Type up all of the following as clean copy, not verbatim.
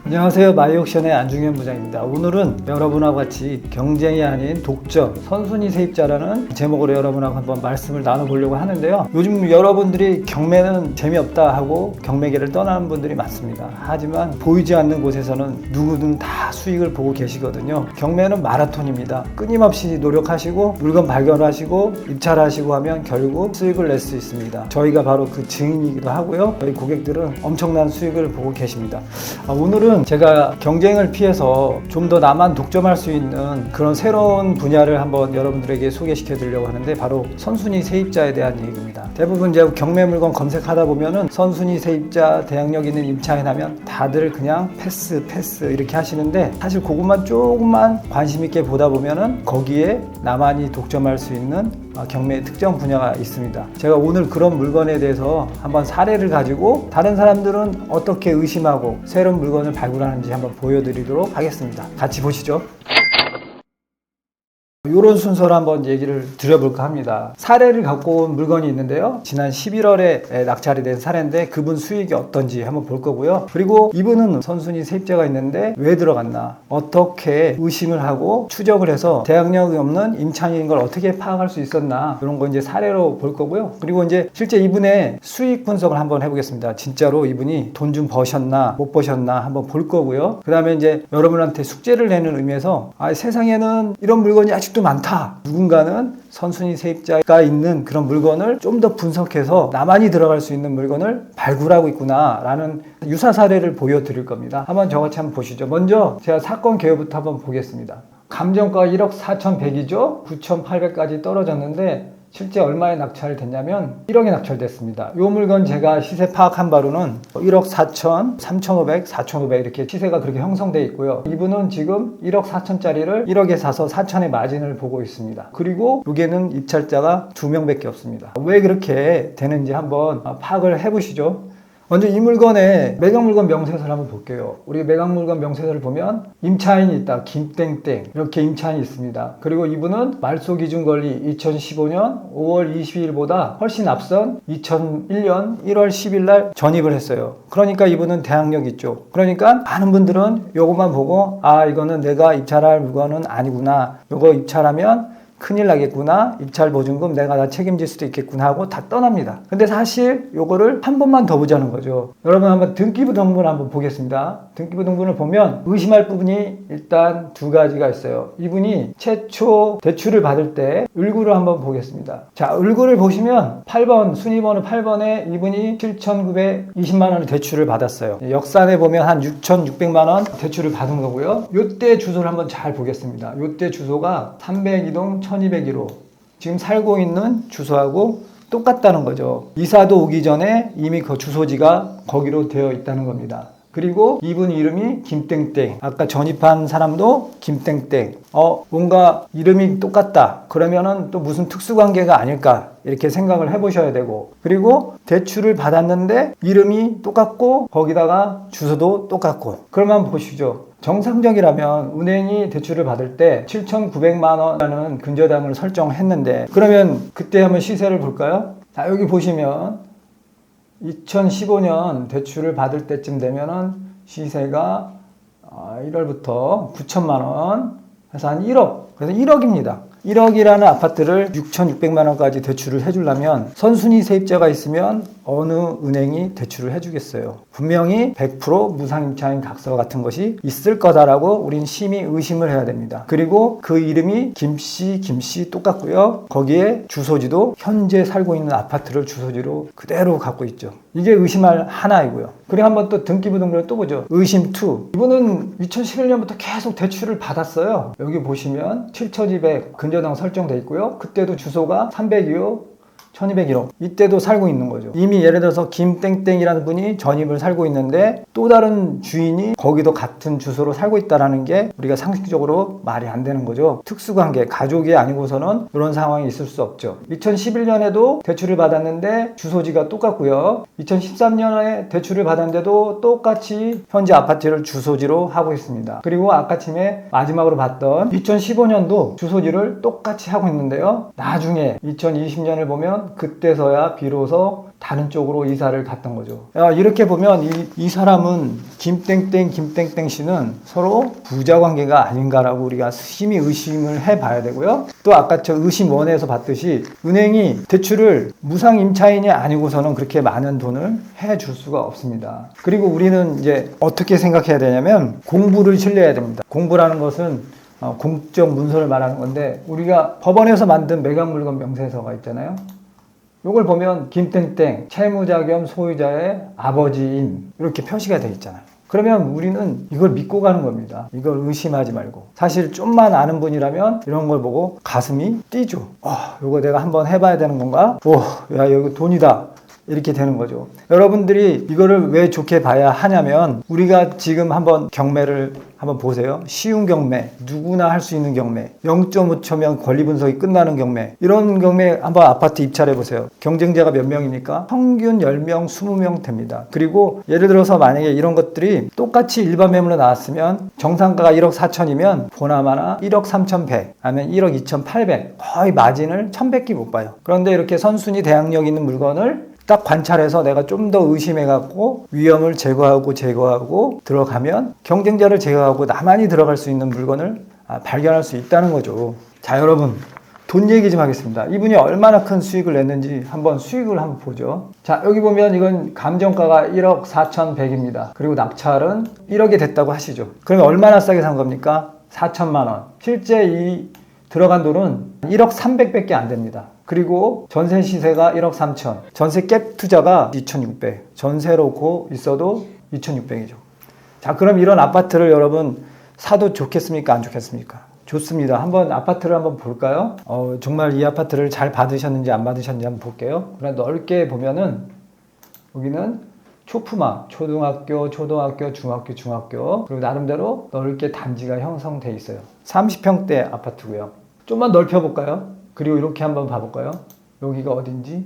안녕하세요. 마이옥션의 안중현 부장입니다. 오늘은 여러분하고 같이 경쟁이 아닌 독점, 선순위 세입자라는 제목으로 여러분하고 한번 말씀을 나눠보려고 하는데요. 요즘 여러분들이 경매는 재미없다 하고 경매계를 떠나는 분들이 많습니다. 하지만 보이지 않는 곳에서는 누구든 다 수익을 보고 계시거든요. 경매는 마라톤입니다. 끊임없이 노력하시고 물건 발견하시고 입찰하시고 하면 결국 수익을 낼 수 있습니다. 저희가 바로 그 증인이기도 하고요. 저희 고객들은 엄청난 수익을 보고 계십니다. 오늘은 제가 경쟁을 피해서 좀 더 나만 독점할 수 있는 그런 새로운 분야를 한번 여러분들에게 소개시켜 드리려고 하는데, 바로 선순위 세입자에 대한 얘기입니다. 대부분 이제 경매 물건 검색하다 보면은 선순위 세입자 대항력 있는 임차인 하면 다들 그냥 패스 이렇게 하시는데, 사실 그것만 조금만 관심 있게 보다 보면은 거기에 나만이 독점할 수 있는 경매의 특정 분야가 있습니다. 제가 오늘 그런 물건에 대해서 한번 사례를 가지고 다른 사람들은 어떻게 의심하고 새로운 물건을 발굴하는지 한번 보여드리도록 하겠습니다. 같이 보시죠. 이런 순서로 한번 얘기를 드려볼까 합니다. 사례를 갖고 온 물건이 있는데요. 지난 11월에 낙찰이 된 사례인데 그분 수익이 어떤지 한번 볼 거고요. 그리고 이분은 선순위 세입자가 있는데 왜 들어갔나, 어떻게 의심을 하고 추적을 해서 대항력이 없는 임차인인 걸 어떻게 파악할 수 있었나, 이런 거 이제 사례로 볼 거고요. 그리고 이제 실제 이분의 수익 분석을 한번 해보겠습니다. 진짜로 이분이 돈 좀 버셨나 못 버셨나 한번 볼 거고요. 그 다음에 이제 여러분한테 숙제를 내는 의미에서 세상에는 이런 물건이 아직도 많다. 누군가는 선순위 세입자가 있는 그런 물건을 좀 더 분석해서 나만이 들어갈 수 있는 물건을 발굴하고 있구나 라는 유사 사례를 보여드릴 겁니다. 한번 저같이 한번 보시죠. 먼저 제가 사건 개요부터 한번 보겠습니다. 감정가가 1억 4,100이죠. 9,800까지 떨어졌는데 실제 얼마에 낙찰됐냐면 1억에 낙찰됐습니다. 이 물건 제가 시세 파악한 바로는 1억 4천, 3,500, 4,500 이렇게 시세가 그렇게 형성되어 있고요. 이분은 지금 1억 4천짜리를 1억에 사서 4천의 마진을 보고 있습니다. 그리고 여기에는 입찰자가 2명밖에 없습니다. 왜 그렇게 되는지 한번 파악을 해보시죠. 먼저 이 물건의 매각물건 명세서를 한번 볼게요. 우리 매각물건 명세서를 보면 임차인이 있다. 김땡땡 이렇게 임차인이 있습니다. 그리고 이분은 말소기준권리 2015년 5월 22일보다 훨씬 앞선 2001년 1월 10일 날 전입을 했어요. 그러니까 이분은 대항력 있죠. 그러니까 많은 분들은 이것만 보고 이거는 내가 입찰할 물건은 아니구나, 이거 입찰하면 큰일 나겠구나, 입찰 보증금 내가 다 책임질 수도 있겠구나 하고 다 떠납니다. 근데 사실 요거를 한 번만 더 보자는 거죠. 여러분 한번 등기부등본을 한번 보겠습니다. 등기부등본을 보면 의심할 부분이 일단 두 가지가 있어요. 이분이 최초 대출을 받을 때 을구를 한번 보겠습니다. 자, 을구를 보시면 8번, 순위번호 8번에 이분이 7,920만 원의 대출을 받았어요. 역산에 보면 한 6,600만 원 대출을 받은 거고요. 요때 주소를 한번 잘 보겠습니다. 요때 주소가 302동 1201호, 지금 살고 있는 주소하고 똑같다는 거죠. 이사도 오기 전에 이미 그 주소지가 거기로 되어 있다는 겁니다. 그리고 이분 이름이 김땡땡, 아까 전입한 사람도 김땡땡. 뭔가 이름이 똑같다. 그러면은 또 무슨 특수관계가 아닐까 이렇게 생각을 해보셔야 되고, 그리고 대출을 받았는데 이름이 똑같고 거기다가 주소도 똑같고, 그러면 보시죠. 정상적이라면 은행이 대출을 받을 때 7,900만 원이라는 근저당을 설정했는데, 그러면 그때 한번 시세를 볼까요? 자, 여기 보시면 2015년 대출을 받을 때쯤 되면은 시세가 1월부터 9천만 원 해서 한 1억, 그래서 1억입니다. 1억이라는 아파트를 6,600만 원까지 대출을 해주려면 선순위 세입자가 있으면 어느 은행이 대출을 해주겠어요? 분명히 100% 무상임차인 각서 같은 것이 있을 거다라고 우린 심히 의심을 해야 됩니다. 그리고 그 이름이 김씨 똑같고요. 거기에 주소지도 현재 살고 있는 아파트를 주소지로 그대로 갖고 있죠. 이게 의심할 하나이고요. 그리고 한번 또 등기부등본을 또 보죠. 의심 2. 이분은 2011년부터 계속 대출을 받았어요. 여기 보시면 7,200 근저당 설정돼 있고요. 그때도 주소가 302호 1201호. 이때도 살고 있는 거죠. 이미 예를 들어서 김땡땡이라는 분이 전입을 살고 있는데 또 다른 주인이 거기도 같은 주소로 살고 있다는 게 우리가 상식적으로 말이 안 되는 거죠. 특수관계, 가족이 아니고서는 이런 상황이 있을 수 없죠. 2011년에도 대출을 받았는데 주소지가 똑같고요. 2013년에 대출을 받았는데도 똑같이 현재 아파트를 주소지로 하고 있습니다. 그리고 아까쯤에 마지막으로 봤던 2015년도 주소지를 똑같이 하고 있는데요. 나중에 2020년을 보면 그때서야 비로소 다른 쪽으로 이사를 갔던 거죠. 이렇게 보면 이 사람은 김땡땡 씨는 서로 부자 관계가 아닌가라고 우리가 심히 의심을 해봐야 되고요. 또 아까 저 의심 원에서 봤듯이 은행이 대출을 무상 임차인이 아니고서는 그렇게 많은 돈을 해줄 수가 없습니다. 그리고 우리는 이제 어떻게 생각해야 되냐면 공부를 신뢰해야 됩니다. 공부라는 것은 공적 문서를 말하는 건데 우리가 법원에서 만든 매각물건 명세서가 있잖아요. 이걸 보면 김땡땡 채무자 겸 소유자의 아버지인 이렇게 표시가 되어 있잖아요. 그러면 우리는 이걸 믿고 가는 겁니다. 이걸 의심하지 말고. 사실 좀만 아는 분이라면 이런 걸 보고 가슴이 뛰죠. 이거 내가 한번 해봐야 되는 건가? 야 이거 돈이다. 이렇게 되는 거죠. 여러분들이 이거를 왜 좋게 봐야 하냐면 우리가 지금 한번 경매를 한번 보세요. 쉬운 경매, 누구나 할 수 있는 경매, 0.5초면 권리 분석이 끝나는 경매, 이런 경매 한번 아파트 입찰해 보세요. 경쟁자가 몇 명입니까? 평균 10명, 20명 됩니다. 그리고 예를 들어서 만약에 이런 것들이 똑같이 일반 매물로 나왔으면 정상가가 1억 4천이면 보나마나 1억 3,100 아니면 1억 2,800 거의 마진을 1,100개 못 봐요. 그런데 이렇게 선순위 대항력 있는 물건을 딱 관찰해서 내가 좀 더 의심해갖고 위험을 제거하고 들어가면 경쟁자를 제거하고 나만이 들어갈 수 있는 물건을 발견할 수 있다는 거죠. 자, 여러분 돈 얘기 좀 하겠습니다. 이분이 얼마나 큰 수익을 냈는지 한번 수익을 한번 보죠. 자, 여기 보면 이건 감정가가 1억 4,100입니다. 그리고 낙찰은 1억이 됐다고 하시죠. 그러면 얼마나 싸게 산 겁니까? 4천만 원. 실제 이 들어간 돈은 1억 300밖에 안 됩니다. 그리고 전세 시세가 1억 3천, 전세 갭 투자가 2,600, 전세로 있어도 2,600이죠. 자, 그럼 이런 아파트를 여러분 사도 좋겠습니까? 안 좋겠습니까? 좋습니다. 한번 아파트를 한번 볼까요? 정말 이 아파트를 잘 받으셨는지 안 받으셨는지 한번 볼게요. 그냥 넓게 보면은 여기는 초품화, 초등학교, 중학교, 그리고 나름대로 넓게 단지가 형성돼 있어요. 30평대 아파트고요. 좀만 넓혀볼까요? 그리고 이렇게 한번 봐볼까요? 여기가 어딘지.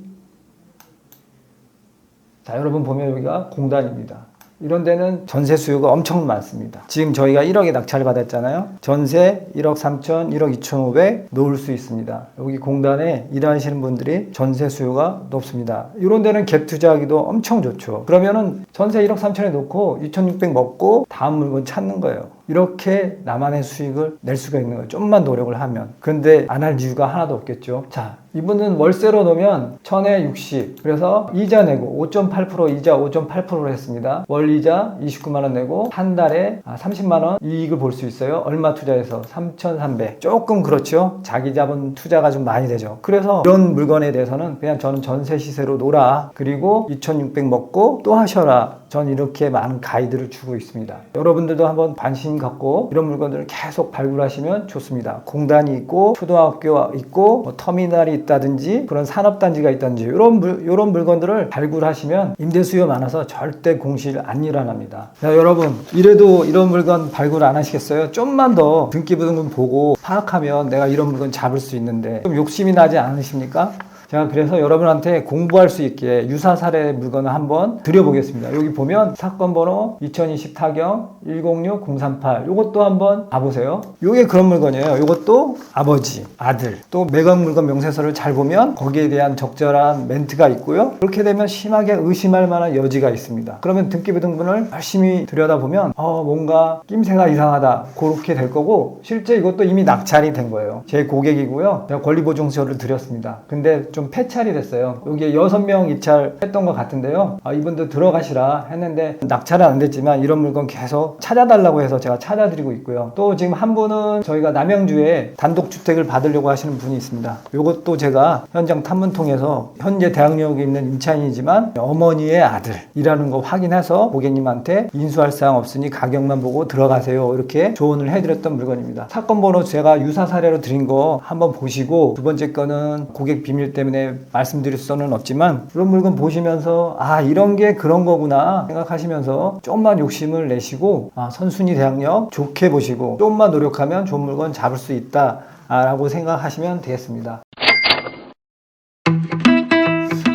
자, 여러분 보면 여기가 공단입니다. 이런 데는 전세 수요가 엄청 많습니다. 지금 저희가 1억에 낙찰을 받았잖아요. 전세 1억 3천, 1억 2,500 놓을 수 있습니다. 여기 공단에 일하시는 분들이 전세 수요가 높습니다. 이런 데는 갭 투자하기도 엄청 좋죠. 그러면은 전세 1억 3천에 놓고 2,600 먹고 다음 물건 찾는 거예요. 이렇게 나만의 수익을 낼 수가 있는 거예요. 좀만 노력을 하면. 그런데 안 할 이유가 하나도 없겠죠. 자, 이분은 월세로 놓으면 1000에 60. 그래서 이자 내고 5.8% 이자 5.8%로 했습니다. 월 이자 29만 원 내고 한 달에 30만 원 이익을 볼 수 있어요. 얼마 투자해서 3,300. 조금 그렇죠. 자기 자본 투자가 좀 많이 되죠. 그래서 이런 물건에 대해서는 그냥 저는 전세 시세로 놀아. 그리고 2,600 먹고 또 하셔라. 전 이렇게 많은 가이드를 주고 있습니다. 여러분들도 한번 관심 갖고 이런 물건들을 계속 발굴하시면 좋습니다. 공단이 있고 초등학교 있고 터미널이 있다든지 그런 산업단지가 있다든지 이런 물건들을 발굴하시면 임대 수요 많아서 절대 공실 안 일어납니다. 자, 여러분 이래도 이런 물건 발굴 안 하시겠어요? 좀만 더 등기부등본 보고 파악하면 내가 이런 물건 잡을 수 있는데 좀 욕심이 나지 않으십니까? 제가 그래서 여러분한테 공부할 수 있게 유사 사례 물건을 한번 드려보겠습니다. 여기 보면 사건 번호 2020 타경 106038 이것도 한번 봐보세요. 이게 그런 물건이에요. 이것도 아버지, 아들 또 매각 물건 명세서를 잘 보면 거기에 대한 적절한 멘트가 있고요. 그렇게 되면 심하게 의심할 만한 여지가 있습니다. 그러면 등기부등본을 열심히 들여다보면 뭔가 낌새가 이상하다 그렇게 될 거고 실제 이것도 이미 낙찰이 된 거예요. 제 고객이고요. 제가 권리보증서를 드렸습니다. 근데 좀 폐찰이 됐어요. 여기에 6명 입찰했던 것 같은데요. 이분도 들어가시라 했는데 낙찰은 안 됐지만 이런 물건 계속 찾아달라고 해서 제가 찾아드리고 있고요. 또 지금 한 분은 저희가 남양주에 단독주택을 받으려고 하시는 분이 있습니다. 이것도 제가 현장 탐문 통해서 현재 대학력이 있는 임차인이지만 어머니의 아들이라는 거 확인해서 고객님한테 인수할 사항 없으니 가격만 보고 들어가세요. 이렇게 조언을 해드렸던 물건입니다. 사건 번호 제가 유사 사례로 드린 거 한번 보시고 두 번째 거는 고객 비밀 때문에 때문에 말씀드릴 수는 없지만 이런 물건 보시면서 아 이런 게 그런 거구나 생각하시면서 좀만 욕심을 내시고 선순위 대항력 좋게 보시고 좀만 노력하면 좋은 물건 잡을 수 있다 라고 생각하시면 되겠습니다.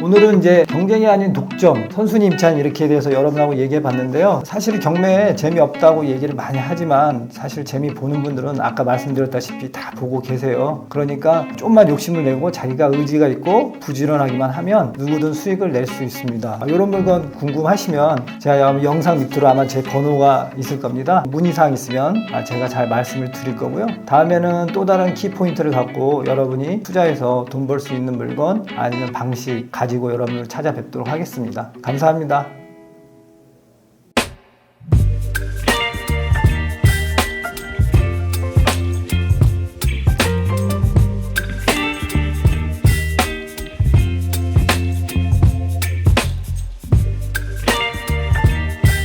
오늘은 이제 경쟁이 아닌 독점, 선순위 임차인 이렇게 대해서 여러분하고 얘기해 봤는데요. 사실 경매에 재미없다고 얘기를 많이 하지만 사실 재미 보는 분들은 아까 말씀드렸다시피 다 보고 계세요. 그러니까 좀만 욕심을 내고 자기가 의지가 있고 부지런하기만 하면 누구든 수익을 낼 수 있습니다. 이런 물건 궁금하시면 제가 영상 밑으로 아마 제 번호가 있을 겁니다. 문의사항 있으면 제가 잘 말씀을 드릴 거고요. 다음에는 또 다른 키포인트를 갖고 여러분이 투자해서 돈 벌 수 있는 물건 아니면 방식 가지고 여러분을 찾아뵙도록 하겠습니다. 감사합니다.